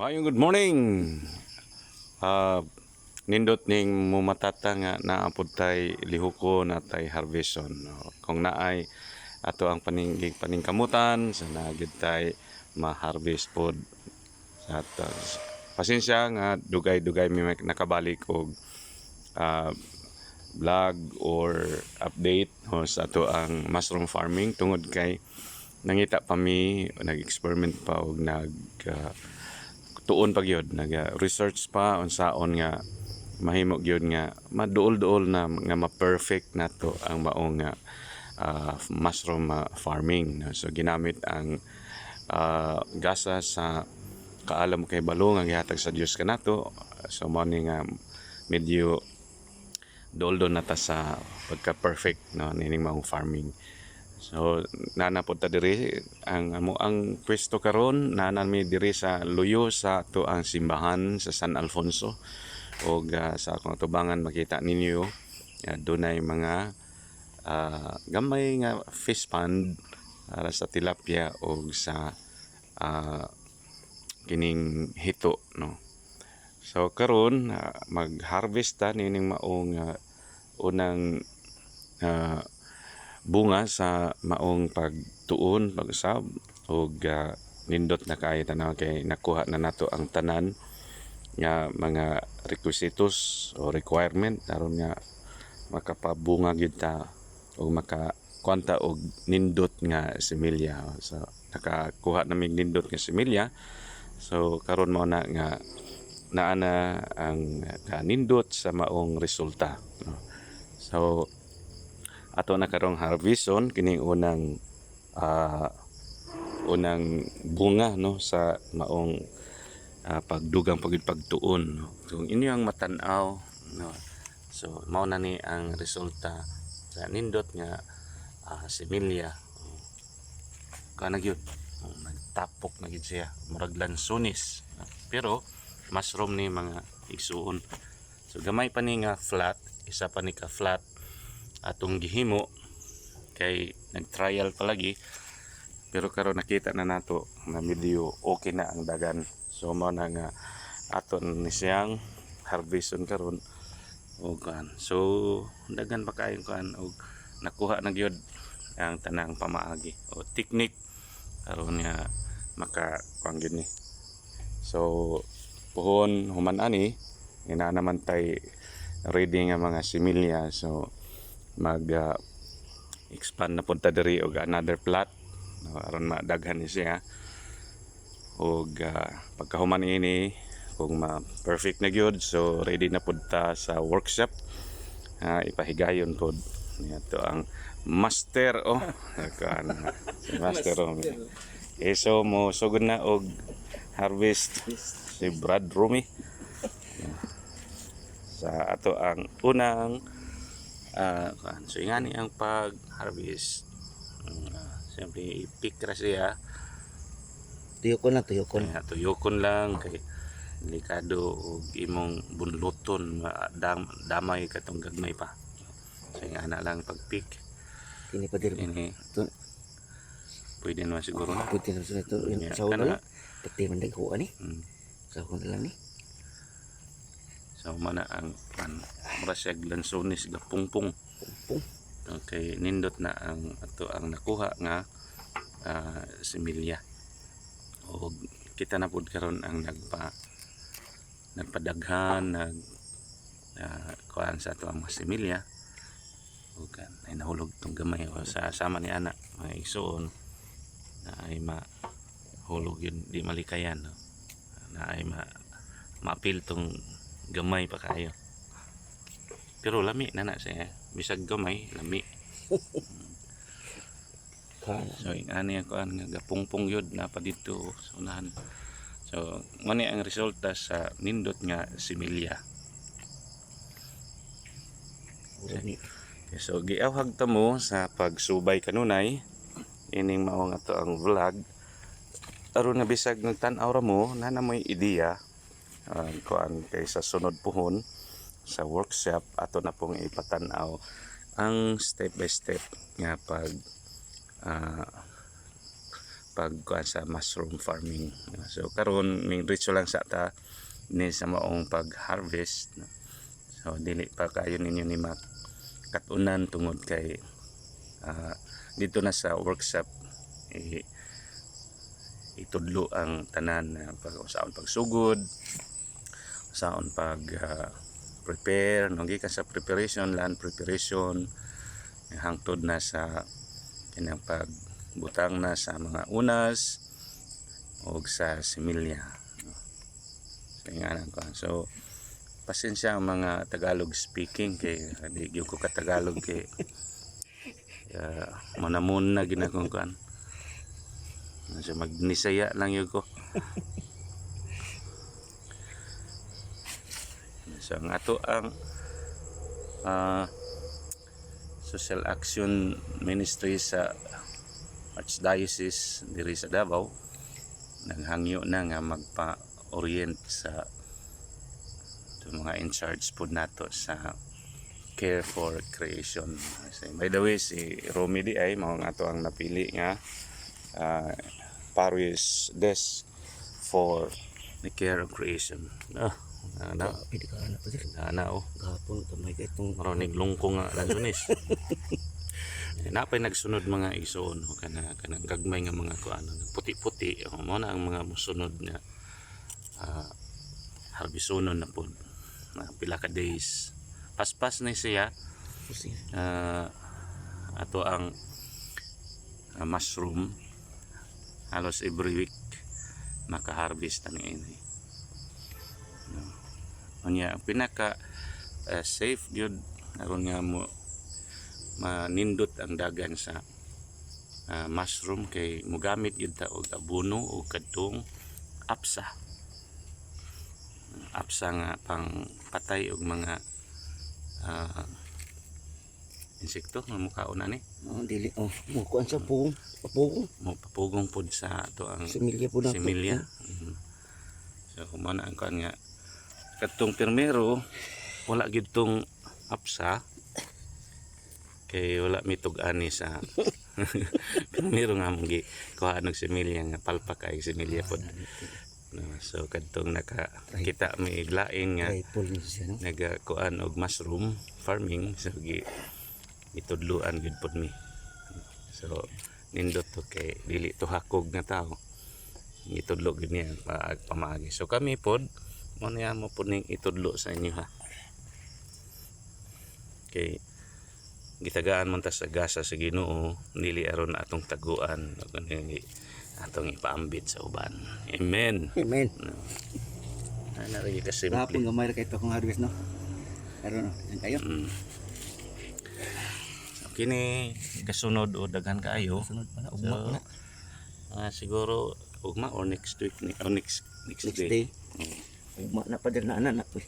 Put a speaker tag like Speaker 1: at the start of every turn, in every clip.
Speaker 1: Ayun, good morning. Ah, Nindot ning mumatata nga naapod tay lihuko na tay harveston. No? Kung naay ato ang paningkamutan sa nagid tay ma-harvest pod sa ato. Pasensya nga dugay-dugay mi nakabalik og ah, vlog or update no, sa ato ang mushroom farming tungod kay nangita pa mi nag-experiment pa og tuon pa gyud nag-research pa unsaon nga mahimo gyud nga maduol-duol na nga ma-perfect nato ang maong mushroom farming. So ginamit ang gasa sa kaalam kay balo nga gihatag sa Dios kanato. So mao ni nga medyo doldo na ta sa pagka-perfect no nining maong farming. So nanapod ta diri ang pwesto karon nanami diri sa luyo sa to ang simbahan sa San Alfonso og sa akong tubangan makita ninyo dunay mga gamay nga fish pond para sa tilapia og sa kining hito no. So karon mag-harvest ta nining maong unang bunga sa maong pagtuon pag-usab og nindot na kaayo tanaw kay nakuha na nato ang tanan nga mga requisitos o requirement aron nga makapabunga gyud ta o makakuanta og nindot nga similya. So nakakuha na mig nindot nga similya. So karon mao na nga naa na ang nindot sa maong resulta no. So ato na karong harveston kining unang bunga no sa maong pagdugang pagtuon no. So inyo ang matan-aw no. So mao na ni ang resulta sa nindot nga similya kana gyud nagtapok na gyud siya murag lansones no? Pero mushroom ni mga igsuon. So gamay pa ni nga flat, isa pa ni ka flat atong gihimo kay nag-trial pa lagi pero karon nakita na nato na medyo okay na ang dagan. So mao na nga aton ni siyang harveston karon og so dagan pa kayo kan og nakuha na gyud ang tanang pamaagi o technique aron nga makakuan gyud ni. So puhon human ani ina naman tay ready nga mga similya. So mag expand na punta diri og another plot no, aron madaghan ni siya og pagkahuman ini kung perfect na gyud so ready na punta sa workshop ipahigayon pod niadto ang master kan si master so mo sugod na og harvest si Brad Rumi sa ato ang unang so ingani ang pag-harvest siyempre i-pick ra siya tuyokon lang kay delikado og imong bunluton damay katong gagmay pa so ingana lang pag-pick
Speaker 2: ini pa diri
Speaker 1: ini pwede naman siguro na
Speaker 2: pwede na sa ito sa una pati man dagko ani sa una lang ni
Speaker 1: so mana ang murasag lansones gapungpong okay nindot na ang ato ang nakuha nga similya o kita na pud karon ang nagpadaghan kuan sa ato ang mga similya o kan ay nahulog tong gamay o sa sama ni ana mga igsoon na ay mahulog yun di malikayan no? Na ay maapil tong gamay pa kayo pero lami na siya bisag gamay lami so ani ako ang gapungpong yun na pa dito sa unahan. So mani ang resulta sa nindot nga similya. Okay. So giawhag ta mo sa pagsubay kanunay ining mao nga to ang vlog aron na bisag nagtan-aw ra mo na namoy ideya kuan kay sa sunod puhon sa workshop ato na pong ipatan-aw ang step by step nga pagkuan sa mushroom farming. So karon ming diretso lang sa ta ni sa maong pag-harvest. So dili pa kayo ninyo ni makatunan tungod kay dito na sa workshop itudlo ang tanan na saon pagsugod, saon pag prepare, no gikan sa preparation, land preparation hangtod na sa kinang pagbutang na sa mga unas o sa similya. So pasensya ang mga Tagalog speaking kay di gyud ko ka Tagalog kay manamon na ginakong kan. So magnisaya lang yun ko. So ang ato ang Social Action Ministry sa Archdiocese diri sa Davao naghangyo na nga magpa-orient sa mga in charge po nato sa care for creation. By the way, si Romy di ay mao nga ato ang napili nga Parish Desk for the Care of Creation.
Speaker 2: Pwede ka anak pa sir. Gapon kamay ka itong
Speaker 1: Maronig lungkong nga lansunis. Napay nagsunod mga igsoon kanang gagmay nga mga kuano puti-puti mo na ang mga musunod nga harbisonon na pod pila ka days paspas na siya ato ang mushroom halos every week maka-harvest ani ini. Unya pinaka safe gyud aron nga mo manindot ang dagan sa mushroom kay mogamit gyud ta og abono o kadtong apsa nga pang patay og mga insekto nga mukaon na ni
Speaker 2: dili mo kuan sa pugong
Speaker 1: mo papugong pod sa ato ang
Speaker 2: similya po nato.
Speaker 1: similya. So kumana ang kan nga kadtong pirmero wala gyud tong apsa kay wala mitug-ani sa pirmero nga mong kuha ng similya nga palpa kay similya pod. So kadtong nakakita may lain nga nagakuan og mushroom farming so itudluan gyud pod mi. So nindot to kay dili to hakog nga tao itudlo gyud niya pamaagi. So kami pod mo niya mo pod ning itudlo sa inyo ha kay gitagaan man ta sa gasa sa Ginoo dili aron atong taguan atong ipaambit sa uban. Amen.
Speaker 2: Amen.
Speaker 1: Ana rin ka simple.
Speaker 2: Gapon gamay ra kay to kung harvest no. Aron kayo.
Speaker 1: Kini kasunod o daghan kaayo.
Speaker 2: Sunod pa na ugma na.
Speaker 1: Siguro ugma or next week or next day.
Speaker 2: Ugma na pa dir na anak po.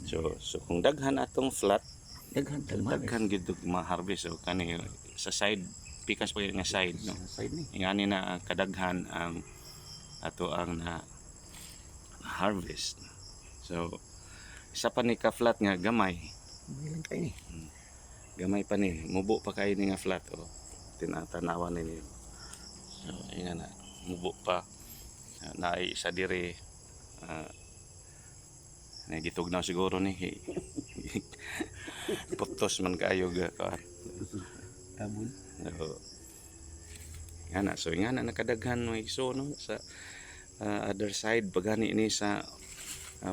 Speaker 1: So kung daghan atong flat
Speaker 2: daghan
Speaker 1: gid ma-harvest o kani sa side pikas pa nga side no.
Speaker 2: Side ni.
Speaker 1: Ingani na kadaghan ang ato ang na harvest. So isa pa ni ka flat nga gamay.
Speaker 2: Bilang kay ni.
Speaker 1: Gamay pa ni mubo pa kay ni nga flat o tinatanawan ni. So ingana mubo pa naay isa dire nagitugnaw siguro ni putos man kaayo ga
Speaker 2: Tabon.
Speaker 1: So ingana nakadaghan mo igso no sa other side pagani ini sa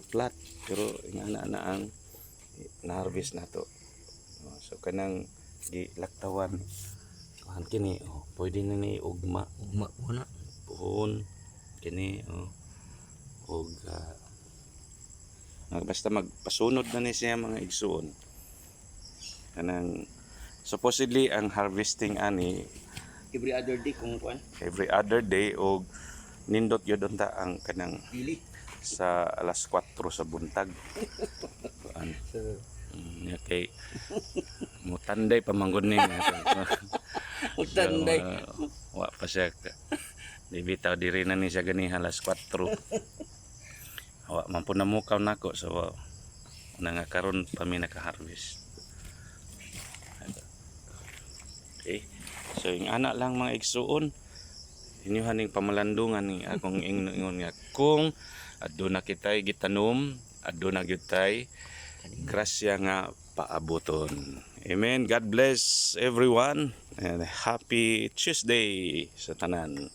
Speaker 1: flat pero ingana na ang na-harvest nato. So kanang gilaktawan kuhan kini pwede na ni ugma
Speaker 2: Una.
Speaker 1: puhon kini og basta magpasunod na ni siya mga igsoon kanang supposedly ang harvesting ani
Speaker 2: Every other day kung kuan.
Speaker 1: every other day og nindot yun ta ang kanang
Speaker 2: Dili.
Speaker 1: sa alas 4 sa buntag kuan okay mutanday pamanggod ni
Speaker 2: Mutanday.
Speaker 1: wa pa siya di bitaw diri na ni siya gani alas 4 wa man po namukaw nako so nga karon pa mi naka-harvest. Okay, So yung anak lang mga igsuon, inyo haning pamalandungan ni akong ingon nga kung adto na kitay gitanom, adto na gyud tay grasya nga paaboton. Amen. God bless everyone and happy Tuesday sa tanan.